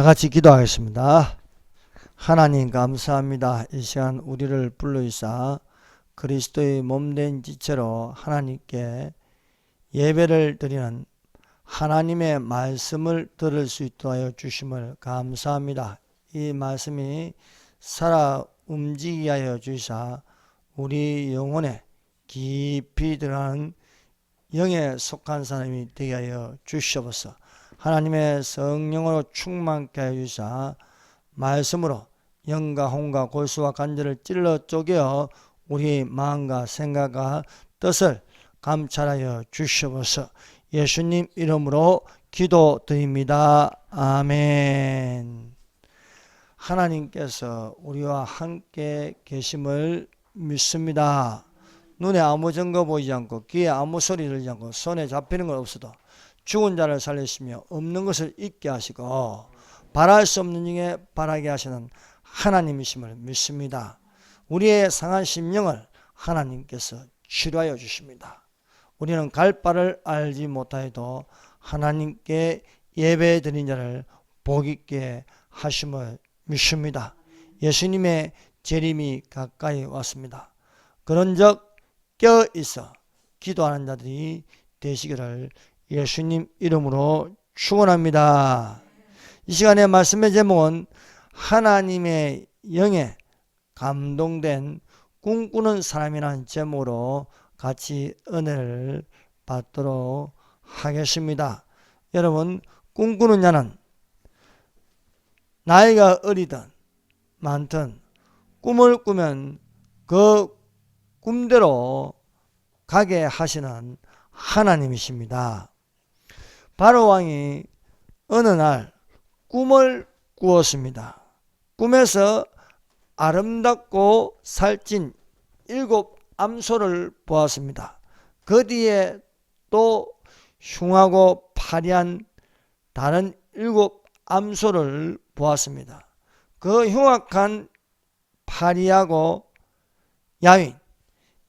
같이 기도하겠습니다. 하나님 감사합니다. 이 시간 우리를 불러주사 그리스도의 몸된 지체로 하나님께 예배를 드리는 하나님의 말씀을 들을 수 있도록 하여 주심을 감사합니다. 이 말씀이 살아 움직이게 하여 주시사 우리 영혼에 깊이 들어가는 영에 속한 사람이 되게 하여 주시옵소서. 하나님의 성령으로 충만케 하여 주시사 말씀으로 영과 혼과 골수와 관절을 찔러 쪼개어 우리 마음과 생각과 뜻을 감찰하여 주시옵소서. 예수님 이름으로 기도드립니다. 아멘. 하나님께서 우리와 함께 계심을 믿습니다. 눈에 아무 증거 보이지 않고 귀에 아무 소리 들리지 않고 손에 잡히는 건 없어도 죽은 자를 살리시며 없는 것을 있게 하시고 바랄 수 없는 중에 바라게 하시는 하나님이심을 믿습니다. 우리의 상한 심령을 하나님께서 치료하여 주십니다. 우리는 갈 바를 알지 못하여도 하나님께 예배 드린 자를 복 있게 하심을 믿습니다. 예수님의 재림이 가까이 왔습니다. 그런즉 껴있어 기도하는 자들이 되시기를 예수님 이름으로 축원합니다. 이 시간의 말씀의 제목은 하나님의 영에 감동된 꿈꾸는 사람이라는 제목으로 같이 은혜를 받도록 하겠습니다. 여러분, 꿈꾸는 자는 나이가 어리든 많든 꿈을 꾸면 그 꿈대로 가게 하시는 하나님이십니다. 바로 왕이 어느 날 꿈을 꾸었습니다. 꿈에서 아름답고 살찐 7 암소를 보았습니다. 그 뒤에 또 흉하고 파리한 다른 7 암소를 보았습니다. 그 흉악한 파리하고 야윈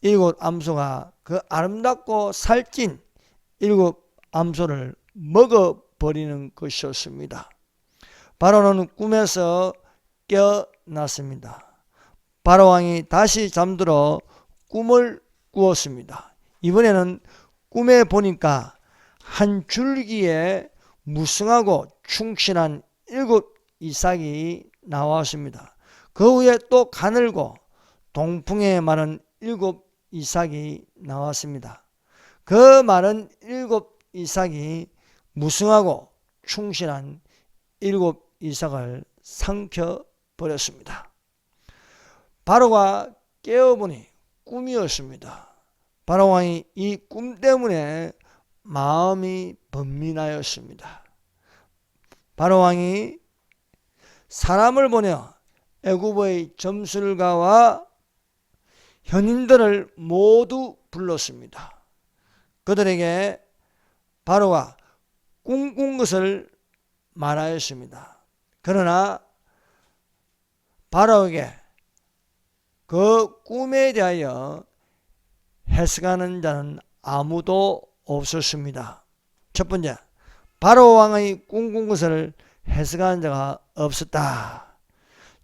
7 암소가 그 아름답고 살찐 7 암소를 먹어버리는 것이었습니다. 바로는 꿈에서 깨어났습니다. 바로왕이 다시 잠들어 꿈을 꾸었습니다. 이번에는 꿈에 보니까 한 줄기에 무성하고 충실한 7 이삭이 나왔습니다. 그 위에 또 가늘고 동풍에 마른 7 이삭이 나왔습니다. 그 마른 7 이삭이 무성하고 충실한 7 이삭을 삼켜버렸습니다. 바로가 깨어보니 꿈이었습니다. 바로왕이 이 꿈 때문에 마음이 번민하였습니다. 바로왕이 사람을 보내 애굽의 점술가와 현인들을 모두 불렀습니다. 그들에게 바로가 꿈꾼 것을 말하였습니다. 그러나 바로에게 그 꿈에 대하여 해석하는 자는 아무도 없었습니다. 첫 번째, 바로 왕의 꿈꾼 것을 해석하는 자가 없었다.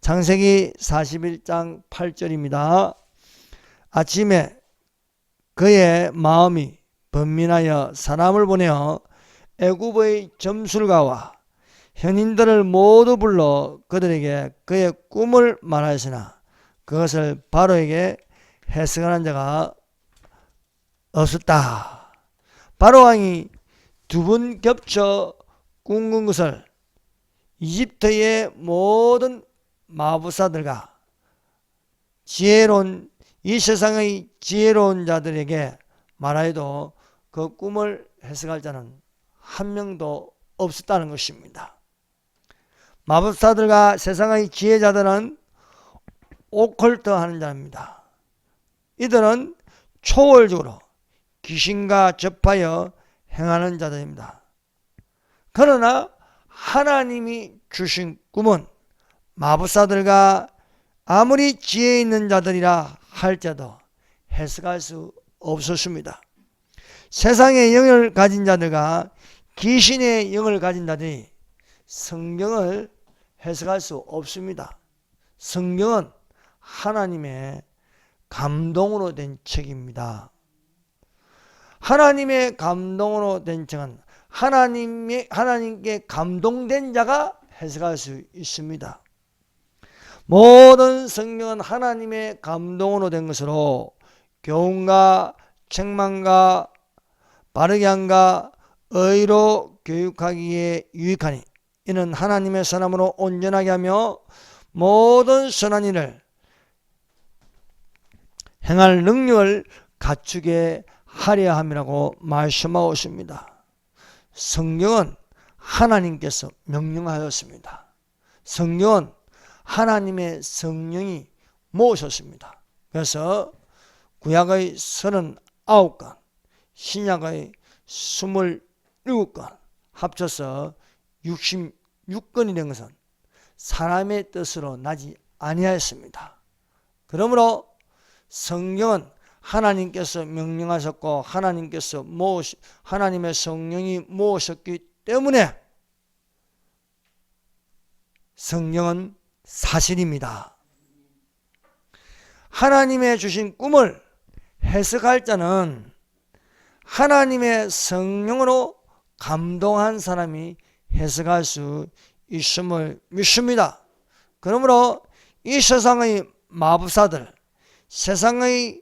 창세기 41장 8절입니다. 아침에 그의 마음이 번민하여 사람을 보내어 애굽의 점술가와 현인들을 모두 불러 그들에게 그의 꿈을 말하였으나 그것을 바로에게 해석하는 자가 없었다. 바로왕이 2번 겹쳐 꿈꾼 것을 이집트의 모든 마법사들과 지혜로운 이 세상의 지혜로운 자들에게 말하여도 그 꿈을 해석할 자는 한 명도 없었다는 것입니다. 마법사들과 세상의 지혜자들은 오컬트 하는 자입니다. 이들은 초월적으로 귀신과 접하여 행하는 자들입니다. 그러나 하나님이 주신 꿈은 마법사들과 아무리 지혜 있는 자들이라 할지라도 해석할 수 없었습니다. 세상의 영을 가진 자들과 귀신의 영을 가진 자들이 성경을 해석할 수 없습니다. 성경은 하나님의 감동으로 된 책입니다. 하나님의 감동으로 된 책은 하나님께 감동된 자가 해석할 수 있습니다. 모든 성경은 하나님의 감동으로 된 것으로 교훈과 책망과 바르게 함과 의로 교육하기에 유익하니 이는 하나님의 선함으로 온전하게 하며 모든 선한 일을 행할 능력을 갖추게 하려 함이라고 말씀하고 있습니다. 성경은 하나님께서 명령하였습니다. 성경은 하나님의 성령이 모으셨습니다. 그래서 구약의 39권, 신약의 27권 합쳐서 66권이 된 것은 사람의 뜻으로 나지 아니하였습니다. 그러므로 성경은 하나님께서 명령하셨고 하나님의 성령이 모으셨기 때문에 성경은 사실입니다. 하나님의 주신 꿈을 해석할 자는 하나님의 성령으로 감동한 사람이 해석할 수 있음을 믿습니다. 그러므로 이 세상의 마법사들, 세상의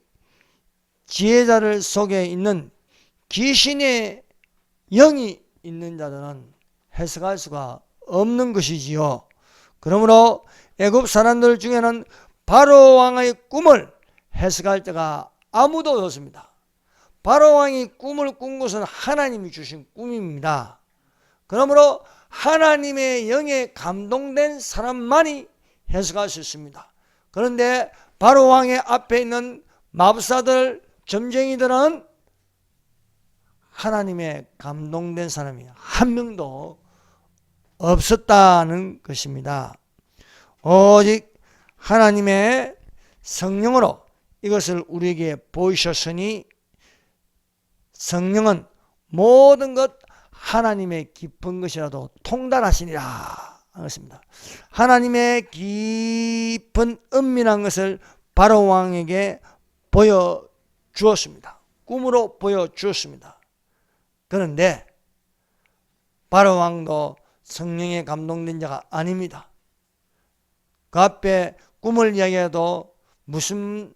지혜자들 속에 있는 귀신의 영이 있는 자들은 해석할 수가 없는 것이지요. 그러므로 애굽 사람들 중에는 바로 왕의 꿈을 해석할 자가 아무도 없습니다. 바로 왕이 꿈을 꾼 것은 하나님이 주신 꿈입니다. 그러므로 하나님의 영에 감동된 사람만이 해석할 수 있습니다. 그런데 바로 왕의 앞에 있는 마법사들, 점쟁이들은 하나님의 감동된 사람이 한 명도 없었다는 것입니다. 오직 하나님의 성령으로 이것을 우리에게 보이셨으니 성령은 모든 것 하나님의 깊은 것이라도 통달하시니라 하였습니다. 하나님의 깊은 은밀한 것을 바로 왕에게 보여주었습니다. 꿈으로 보여주었습니다. 그런데 바로 왕도 성령에 감동된 자가 아닙니다. 그 앞에 꿈을 이야기해도 무슨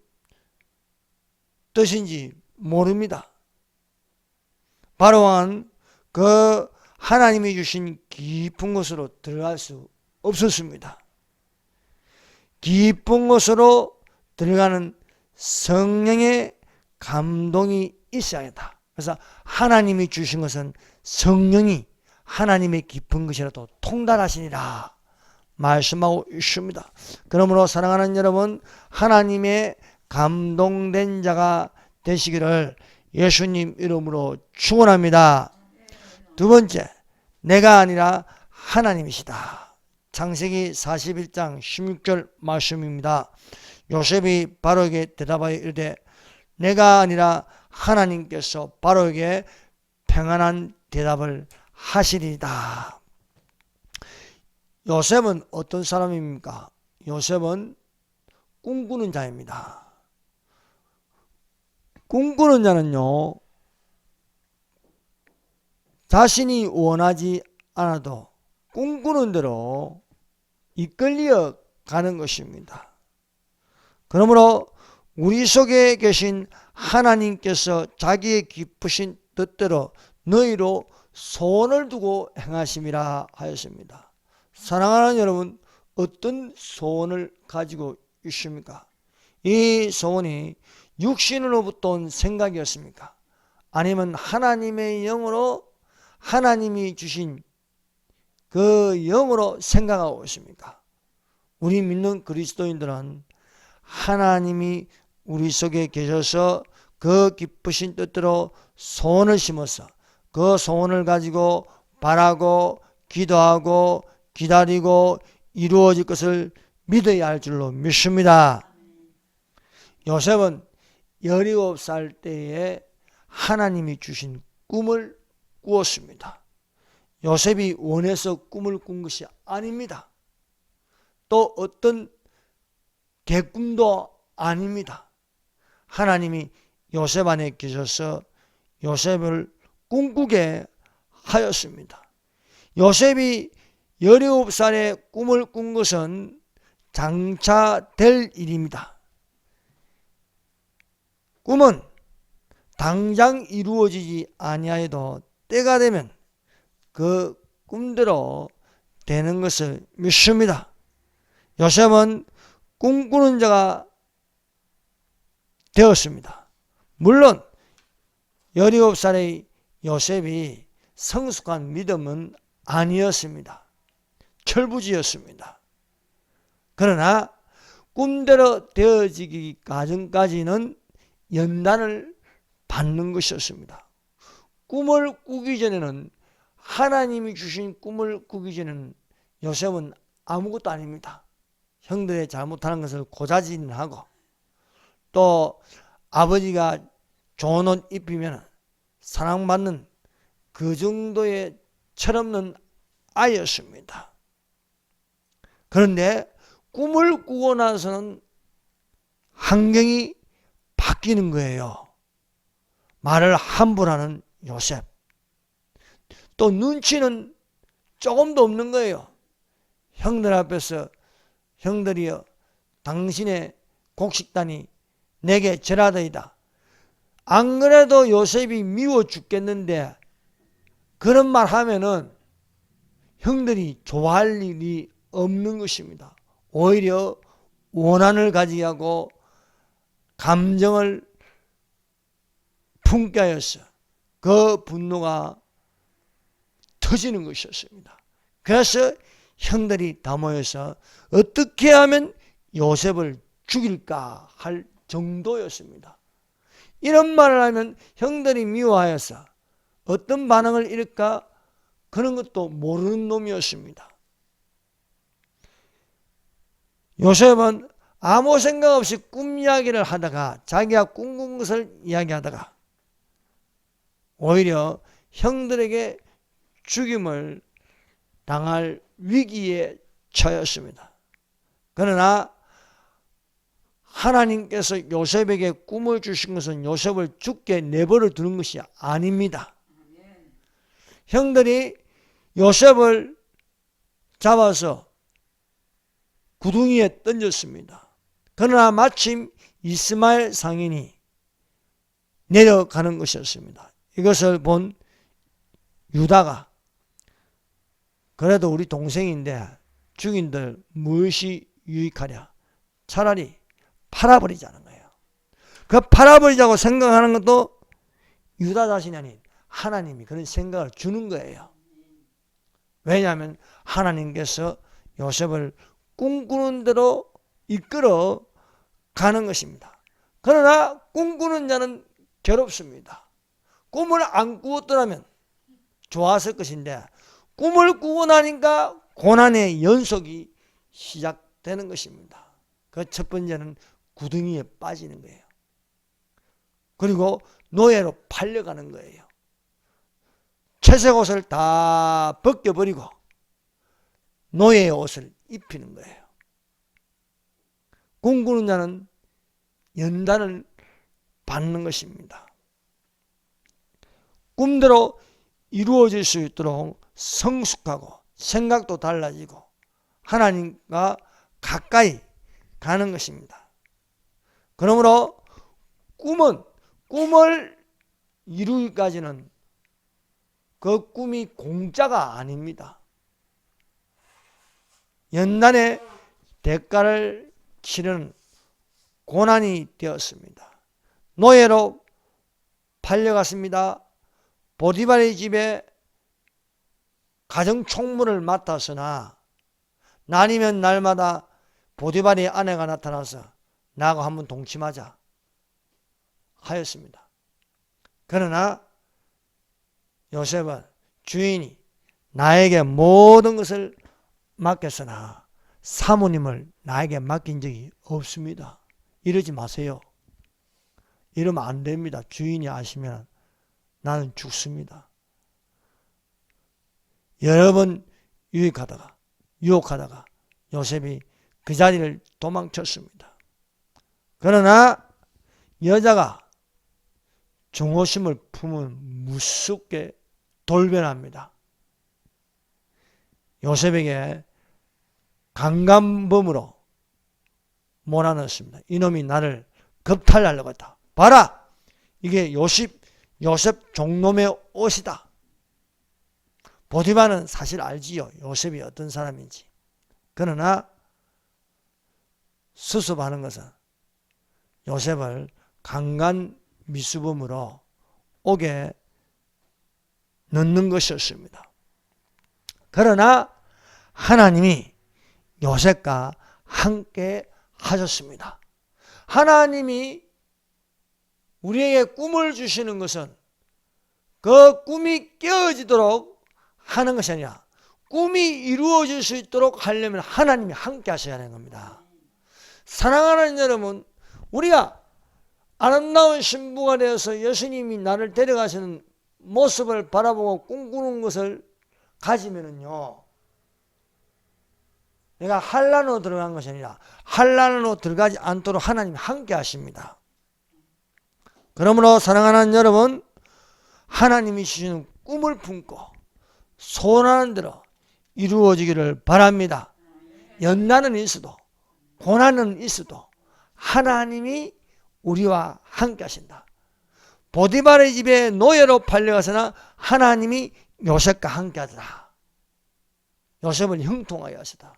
뜻인지 모릅니다. 바로 왕은 그 하나님이 주신 깊은 곳으로 들어갈 수 없었습니다. 깊은 곳으로 들어가는 성령의 감동이 있어야겠다. 그래서 하나님이 주신 것은 성령이 하나님의 깊은 것이라도 통달하시니라 말씀하고 있습니다. 그러므로 사랑하는 여러분, 하나님의 감동된 자가 되시기를 예수님 이름으로 축원합니다. 두 번째, 내가 아니라 하나님이시다. 창세기 41장 16절 말씀입니다. 요셉이 바로에게 대답하여 이르되 내가 아니라 하나님께서 바로에게 평안한 대답을 하시리이다. 요셉은 어떤 사람입니까? 요셉은 꿈꾸는 자입니다. 꿈꾸는 자는요, 자신이 원하지 않아도 꿈꾸는 대로 이끌려 가는 것입니다. 그러므로 우리 속에 계신 하나님께서 자기의 기쁘신 뜻대로 너희로 소원을 두고 행하심이라 하였습니다. 사랑하는 여러분, 어떤 소원을 가지고 있습니까? 이 소원이 육신으로부터 온 생각이었습니까? 아니면 하나님의 영으로 하나님이 주신 그 영으로 생각하고 있습니까? 우리 믿는 그리스도인들은 하나님이 우리 속에 계셔서 그 기쁘신 뜻대로 소원을 심어서 그 소원을 가지고 바라고 기도하고 기다리고 이루어질 것을 믿어야 할 줄로 믿습니다. 요셉은 17살 때에 하나님이 주신 꿈을 꾸었습니다. 요셉이 원해서 꿈을 꾼 것이 아닙니다. 또 어떤 개꿈도 아닙니다. 하나님이 요셉 안에 계셔서 요셉을 꿈꾸게 하였습니다. 요셉이 17살에 꿈을 꾼 것은 장차 될 일입니다. 꿈은 당장 이루어지지 아니하여도 때가 되면 그 꿈대로 되는 것을 믿습니다. 요셉은 꿈꾸는 자가 되었습니다. 물론 17살의 요셉이 성숙한 믿음은 아니었습니다. 철부지였습니다. 그러나 꿈대로 되어지기 과정까지는 연단을 받는 것이었습니다. 꿈을 꾸기 전에는, 하나님이 주신 꿈을 꾸기 전에는 요셉은 아무것도 아닙니다. 형들의 잘못하는 것을 고자질하고, 또 아버지가 좋은 옷 입히면 사랑받는 그 정도의 철없는 아이였습니다. 그런데 꿈을 꾸고 나서는 환경이 바뀌는 거예요. 말을 함부로 하는 요셉. 또 눈치는 조금도 없는 거예요. 형들 앞에서 형들이여, 당신의 곡식단이 내게 절하더이다. 안 그래도 요셉이 미워 죽겠는데 그런 말 하면은 형들이 좋아할 일이 없는 것입니다. 오히려 원한을 가지게 하고 감정을 품게 하여서 그 분노가 터지는 것이었습니다. 그래서 형들이 다 모여서 어떻게 하면 요셉을 죽일까 할 정도였습니다. 이런 말을 하면 형들이 미워하여서 어떤 반응을 일으킬까, 그런 것도 모르는 놈이었습니다. 요셉은 아무 생각 없이 꿈 이야기를 하다가, 자기가 꿈꾼 것을 이야기하다가 오히려 형들에게 죽임을 당할 위기에 처했습니다. 그러나 하나님께서 요셉에게 꿈을 주신 것은 요셉을 죽게 내버려 두는 것이 아닙니다. 형들이 요셉을 잡아서 구덩이에 던졌습니다. 그러나 마침 이스마엘 상인이 내려가는 것이었습니다. 이것을 본 유다가, 그래도 우리 동생인데 죽인들 무엇이 유익하랴, 차라리 팔아버리자는 거예요. 그 팔아버리자고 생각하는 것도 유다 자신이 아닌 하나님이 그런 생각을 주는 거예요. 왜냐하면 하나님께서 요셉을 꿈꾸는 대로 이끌어 가는 것입니다. 그러나 꿈꾸는 자는 괴롭습니다. 꿈을 안 꾸었더라면 좋았을 것인데 꿈을 꾸고 나니까 고난의 연속이 시작되는 것입니다. 그 첫 번째는 구덩이에 빠지는 거예요. 그리고 노예로 팔려가는 거예요. 채색 옷을 다 벗겨버리고 노예의 옷을 입히는 거예요. 꿈꾸는 자는 연단을 받는 것입니다. 꿈대로 이루어질 수 있도록 성숙하고 생각도 달라지고 하나님과 가까이 가는 것입니다. 그러므로 꿈을 이루기까지는 그 꿈이 공짜가 아닙니다. 연단의 대가를 치르는 고난이 되었습니다. 노예로 팔려갔습니다. 보디발의 집에 가정총무를 맡았으나 날이면 날마다 보디발의 아내가 나타나서 나하고 한번 동침하자 하였습니다. 그러나 요셉은 주인이 나에게 모든 것을 맡겼으나 사모님을 나에게 맡긴 적이 없습니다. 이러지 마세요. 이러면 안 됩니다. 주인이 아시면 나는 죽습니다. 여러 번 유혹하다가 요셉이 그 자리를 도망쳤습니다. 그러나 여자가 중호심을 품은 무섭게 돌변합니다. 요셉에게 강간범으로 몰아넣습니다. 이놈이 나를 겁탈하려고 했다. 봐라! 이게 요셉 종놈의 옷이다. 보디발은 사실 알지요. 요셉이 어떤 사람인지. 그러나 수습하는 것은 요셉을 강간 미수범으로 옥에 넣는 것이었습니다. 그러나 하나님이 요셉과 함께 하셨습니다. 하나님이 우리에게 꿈을 주시는 것은 그 꿈이 깨어지도록 하는 것이 아니라 꿈이 이루어질 수 있도록 하려면 하나님이 함께 하셔야 하는 겁니다. 사랑하는 여러분, 우리가 아름다운 신부가 되어서 예수님이 나를 데려가시는 모습을 바라보고 꿈꾸는 것을 가지면은요, 내가 환난으로 들어간 것이 아니라 환난으로 들어가지 않도록 하나님이 함께 하십니다. 그러므로 사랑하는 여러분, 하나님이 주시는 꿈을 품고 소원하는 대로 이루어지기를 바랍니다. 연난은 있어도 고난은 있어도 하나님이 우리와 함께 하신다. 보디발의 집에 노예로 팔려가서나 하나님이 요셉과 함께 하더라. 요셉을 형통하게 하시다.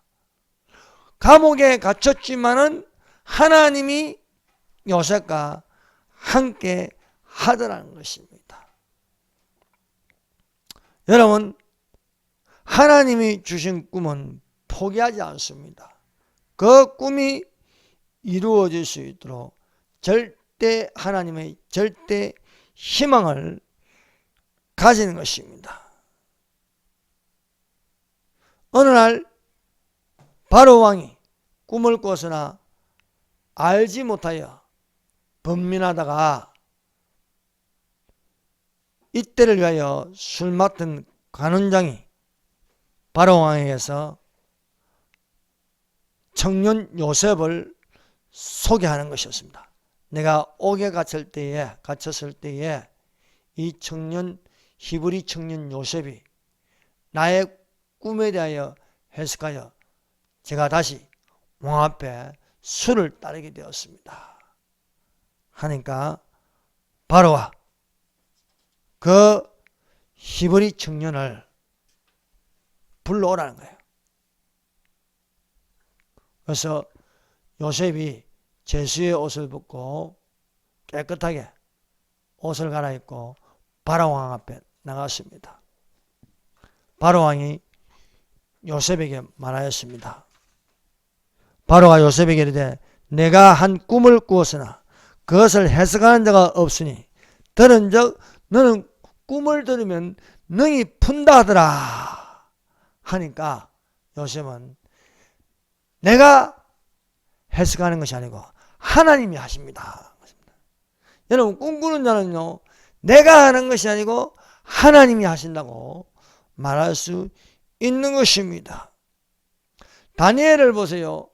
감옥에 갇혔지만은 하나님이 요셉과 함께 하더라는 것입니다. 여러분, 하나님이 주신 꿈은 포기하지 않습니다. 그 꿈이 이루어질 수 있도록 절대 하나님의 절대 희망을 가지는 것입니다. 어느 날 바로 왕이 꿈을 꿨으나 알지 못하여 번민하다가 이때를 위하여 술 맡은 관원장이 바로 왕에게서 청년 요셉을 소개하는 것이었습니다. 내가 옥에 갇혔을 때에 이 청년 히브리 청년 요셉이 나의 꿈에 대하여 해석하여 제가 다시 왕 앞에 술을 따르게 되었습니다. 하니까 바로와 그 히브리 청년을 불러오라는 거예요. 그래서 요셉이 제수의 옷을 벗고 깨끗하게 옷을 갈아입고 바로왕 앞에 나갔습니다. 바로왕이 요셉에게 말하였습니다. 바로가 요셉에게 이르되 내가 한 꿈을 꾸었으나 그것을 해석하는 자가 없으니 들은즉 너는 꿈을 들으면 능히 푼다 하더라 하니까 요셉은 내가 해석하는 것이 아니고 하나님이 하십니다. 여러분, 꿈꾸는 자는요, 내가 하는 것이 아니고 하나님이 하신다고 말할 수 있는 것입니다. 다니엘을 보세요.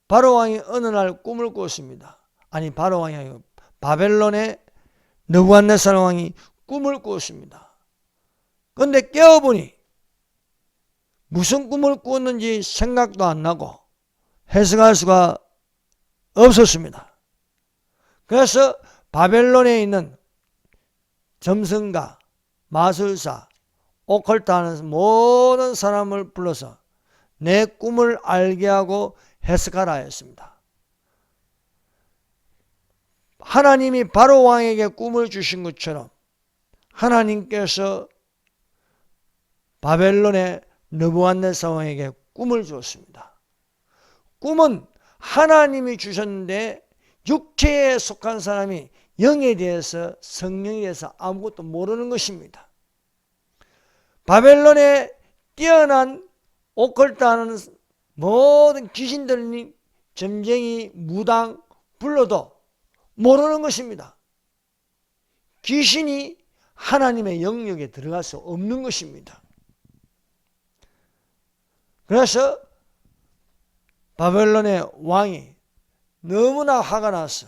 바로왕이 어느 날 꿈을 꿨습니다. 아니, 바로왕이 아니고 바벨론의 느부갓네살 왕이 꿈을 꿨습니다. 그런데 깨어보니 무슨 꿈을 꾸었는지 생각도 안 나고 해석할 수가 없었습니다. 그래서 바벨론에 있는 점성가, 마술사, 오컬트 하는 모든 사람을 불러서 내 꿈을 알게 하고 해석하라 했습니다. 하나님이 바로 왕에게 꿈을 주신 것처럼 하나님께서 바벨론의 느부갓네살 왕에게 꿈을 주었습니다. 꿈은 하나님이 주셨는데 육체에 속한 사람이 영에 대해서, 성령에 대해서 아무것도 모르는 것입니다. 바벨론에 뛰어난 오컬트하는 모든 귀신들이 점쟁이, 무당 불러도 모르는 것입니다. 귀신이 하나님의 영역에 들어갈 수 없는 것입니다. 그래서 바벨론의 왕이 너무나 화가 났어.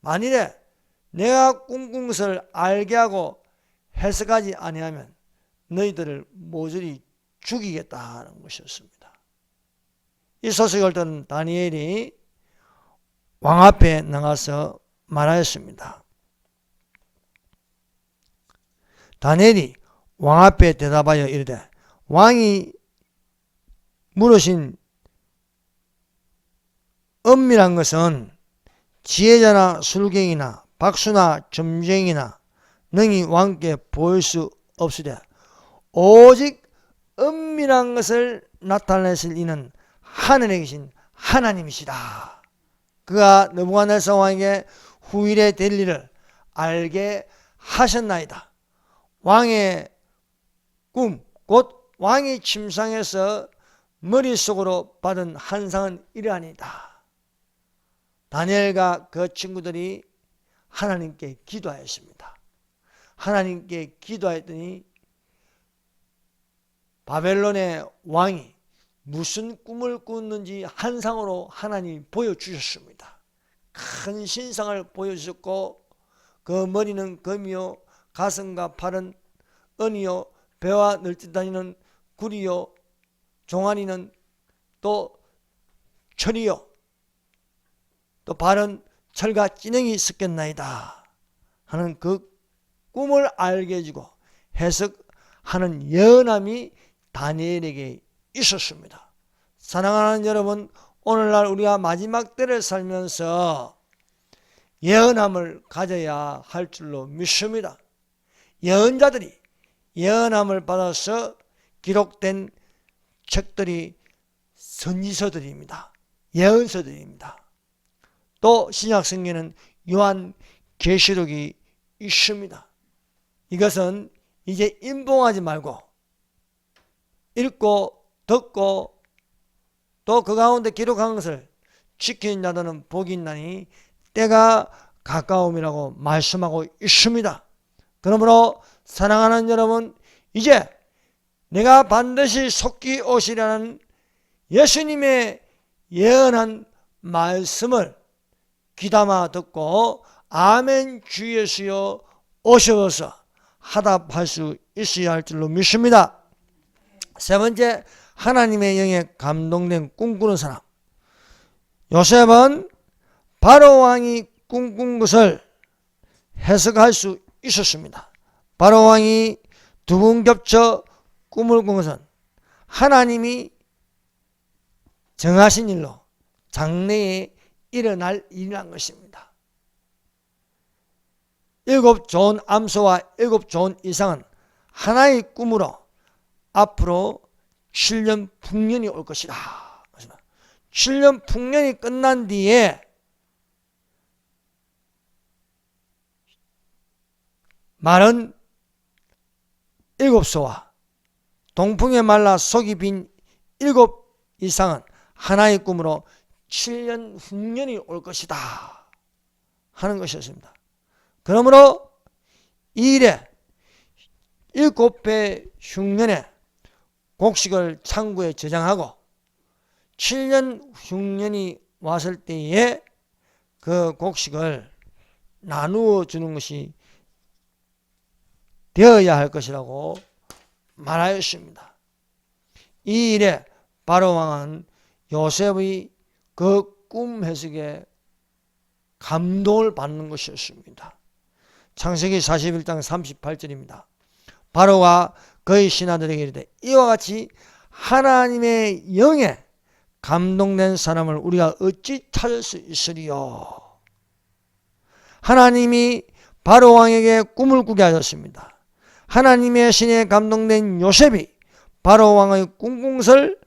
만일에 내가 꿈꾼 것을 알게 하고 해석하지 아니하면 너희들을 모조리 죽이겠다는 것이었습니다. 이 소식을 들은 다니엘이 왕 앞에 나가서 말하였습니다. 다니엘이 왕 앞에 대답하여 이르되 왕이 물으신 은밀한 것은 지혜자나 술객이나 박수나 점쟁이나 능히 왕께 보일 수 없으되 오직 은밀한 것을 나타내실 이는 하늘에 계신 하나님이시다. 그가 느부갓네살 왕에게 후일에 될 일을 알게 하셨나이다. 왕의 꿈, 곧 왕이 침상에서 머릿속으로 받은 환상은 이러하니다. 다니엘과 그 친구들이 하나님께 기도하였습니다. 하나님께 기도했더니 바벨론의 왕이 무슨 꿈을 꿨는지 환상으로 하나님이 보여주셨습니다. 큰 신상을 보여주셨고 그 머리는 금이요 가슴과 팔은 은이요 배와 널뛰다니는 구리요 종아리는 또 철이요 또 발은 철과 찌능이 섞였나이다 하는 그 꿈을 알게 해주고 해석하는 예언함이 다니엘에게 있었습니다. 사랑하는 여러분, 오늘날 우리가 마지막 때를 살면서 예언함을 가져야 할 줄로 믿습니다. 예언자들이 예언함을 받아서 기록된 책들이 선지서들입니다. 예언서들입니다. 또 신약성경에는 요한계시록이 있습니다. 이것은 이제 임봉하지 말고 읽고 듣고 또 그 가운데 기록한 것을 지키는 자들은 복이 있나니 때가 가까움이라고 말씀하고 있습니다. 그러므로 사랑하는 여러분, 이제 내가 반드시 속히 오시라는 예수님의 예언한 말씀을 귀담아 듣고 아멘 주 예수여 오셔서 하답할 수 있어야 할 줄로 믿습니다. 세 번째, 하나님의 영에 감동된 꿈꾸는 사람. 요셉은 바로 왕이 꿈꾼 것을 해석할 수 있었습니다. 바로 왕이 두 번 겹쳐 꿈을 꾼 것은 하나님이 정하신 일로 장래에 일어날 일이란 것입니다. 7 좋은 암소와 7 좋은 이상은 하나의 꿈으로 앞으로 7년 풍년이 올 것이다. 7년 풍년이 끝난 뒤에 마른 7소와 동풍에 말라 속이 빈 7 이상은 하나의 꿈으로 7년 흉년이 올 것이다 하는 것이었습니다. 그러므로 이 일에 7배 흉년에 곡식을 창고에 저장하고 7년 흉년이 왔을 때에 그 곡식을 나누어 주는 것이 되어야 할 것이라고 말하였습니다. 이 일에 바로 왕은 요셉의 그 꿈 해석에 감동을 받는 것이었습니다. 창세기 41장 38절입니다. 바로가 그의 신하들에게 이르되 이와 같이 하나님의 영에 감동된 사람을 우리가 어찌 찾을 수 있으리요. 하나님이 바로 왕에게 꿈을 꾸게 하셨습니다. 하나님의 신에 감동된 요셉이 바로 왕의 꿈꾼 것을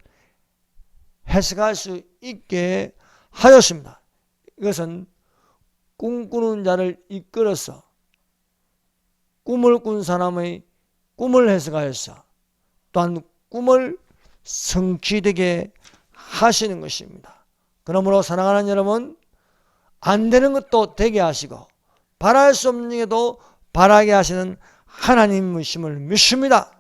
해석할 수 있게 하였습니다. 이것은 꿈꾸는 자를 이끌어서 꿈을 꾼 사람의 꿈을 해석하여서 또한 꿈을 성취되게 하시는 것입니다. 그러므로 사랑하는 여러분, 안 되는 것도 되게 하시고 바랄 수 없는 것도 바라게 하시는 하나님이심을 믿습니다.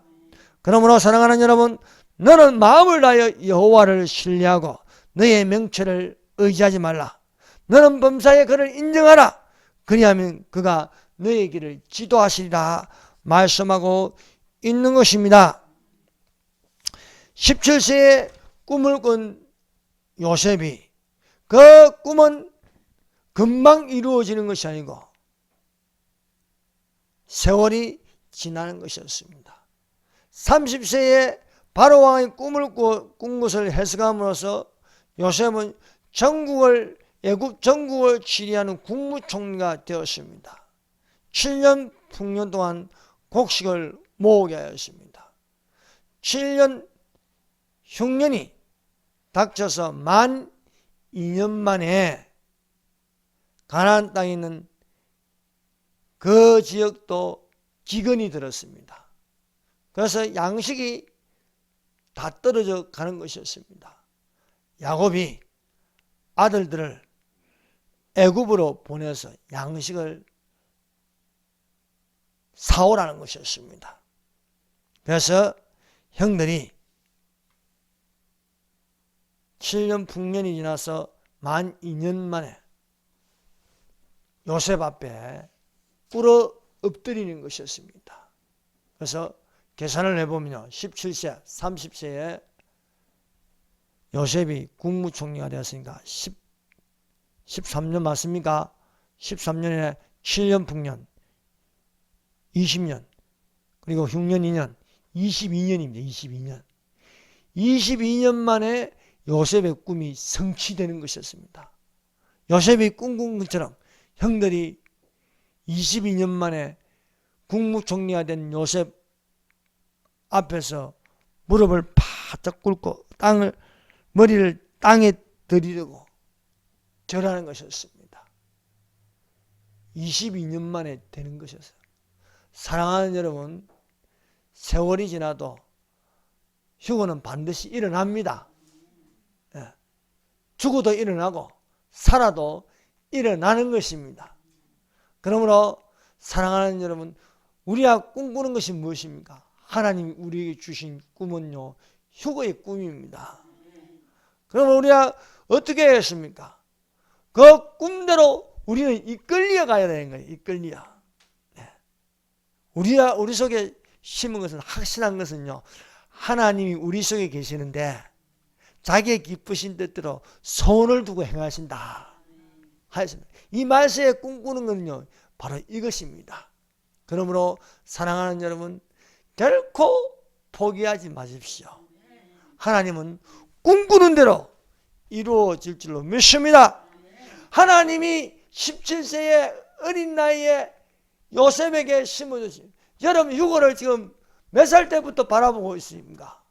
그러므로 사랑하는 여러분, 너는 마음을 다하여 여호와를 신뢰하고 너의 명철을 의지하지 말라. 너는 범사에 그를 인정하라. 그리하면 그가 너의 길을 지도하시리라 말씀하고 있는 것입니다. 17세에 꿈을 꾼 요셉이 그 꿈은 금방 이루어지는 것이 아니고 세월이 지나는 것이었습니다. 30세에 바로왕의 꿈을 꾼 것을 해석함으로써 요셉은 애굽 전국을 지휘하는 국무총리가 되었습니다. 7년 풍년 동안 곡식을 모으게 하였습니다. 7년 흉년이 닥쳐서 만 2년 만에 가나안 땅에 있는 그 지역도 기근이 들었습니다. 그래서 양식이 다 떨어져 가는 것이었습니다. 야곱이 아들들을 애굽으로 보내서 양식을 사오라는 것이었습니다. 그래서 형들이 7년 풍년이 지나서 만 2년 만에 요셉 앞에 꿇어 엎드리는 것이었습니다. 그래서 계산을 해보면요, 17세, 30세에 요셉이 국무총리가 되었으니까 13년 맞습니까? 13년에 7년 풍년 20년 그리고 흉년 2년 22년입니다. 22년 만에 요셉의 꿈이 성취되는 것이었습니다. 요셉이 꿈꾼 것처럼 형들이 22년 만에 국무총리가 된 요셉 앞에서 무릎을 바짝 꿇고 머리를 땅에 들이려고 절하는 것이었습니다. 22년 만에 되는 것이었어요. 사랑하는 여러분, 세월이 지나도 휴거는 반드시 일어납니다. 죽어도 일어나고 살아도 일어나는 것입니다. 그러므로 사랑하는 여러분, 우리가 꿈꾸는 것이 무엇입니까? 하나님이 우리에게 주신 꿈은요, 휴거의 꿈입니다. 그러면 우리가 어떻게 했습니까? 그 꿈대로 우리는 이끌려 가야 되는 거예요. 이끌려. 우리 속에 심은 것은, 확신한 것은요, 하나님이 우리 속에 계시는데 자기의 기쁘신 뜻대로 손을 두고 행하신다 하였습니다. 이 말씀에 꿈꾸는 것은요, 바로 이것입니다. 그러므로 사랑하는 여러분, 결코 포기하지 마십시오. 하나님은 꿈꾸는 대로 이루어질 줄로 믿습니다. 하나님이 17세의 어린 나이에 요셉에게 심어주신, 여러분 휴거를 지금 몇 살 때부터 바라보고 있습니까?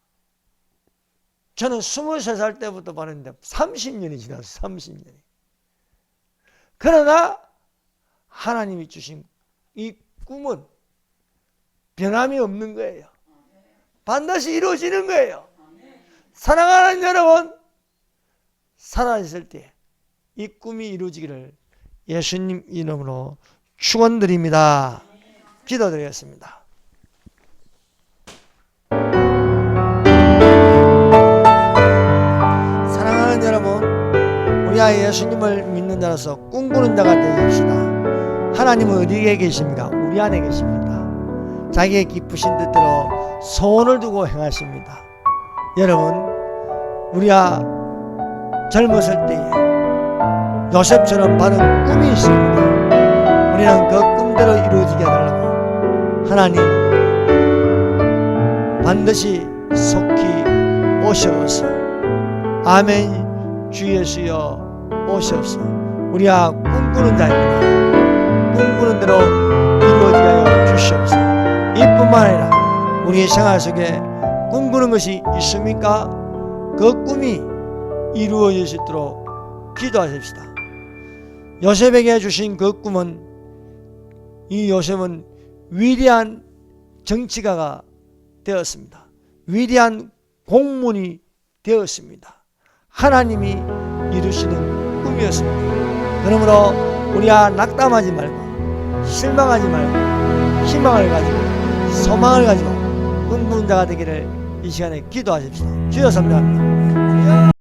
저는 23살 때부터 바랐는데 30년이 지났어요. 30년이. 그러나 하나님이 주신 이 꿈은 변함이 없는 거예요. 반드시 이루어지는 거예요. 사랑하는 여러분, 살아있을 때 이 꿈이 이루어지기를 예수님 이름으로 축원드립니다. 기도드리겠습니다. 사랑하는 여러분, 우리가 예수님을 믿는 자로서 꿈꾸는 자가 되십시다. 하나님은 어디에 계십니까? 우리 안에 계십니다. 자기의 기쁘신 뜻대로 소원을 두고 행하십니다. 여러분, 우리가 젊었을 때에 요셉처럼 받은 꿈이 있습니다. 우리는 그 꿈대로 이루어지게 해달라고 하나님 반드시 속히 오셔서, 아멘. 주 예수여 오셔서. 우리가 꿈꾸는 자입니다. 꿈꾸는 대로 이루어지게 하여 주시옵소서. 이뿐만 아니라 우리의 생활 속에 꿈꾸는 것이 있습니까? 그 꿈이 이루어질 수 있도록 기도하십시다. 요셉에게 주신 그 꿈은, 이 요셉은 위대한 정치가가 되었습니다. 위대한 공무원이 되었습니다. 하나님이 이루시는 꿈이었습니다. 그러므로 우리가 낙담하지 말고 실망하지 말고 희망을 가지고 소망을 가지고 꿈꾸는 자가 되기를 이 시간에 기도하십시다. 주여 감사합니다.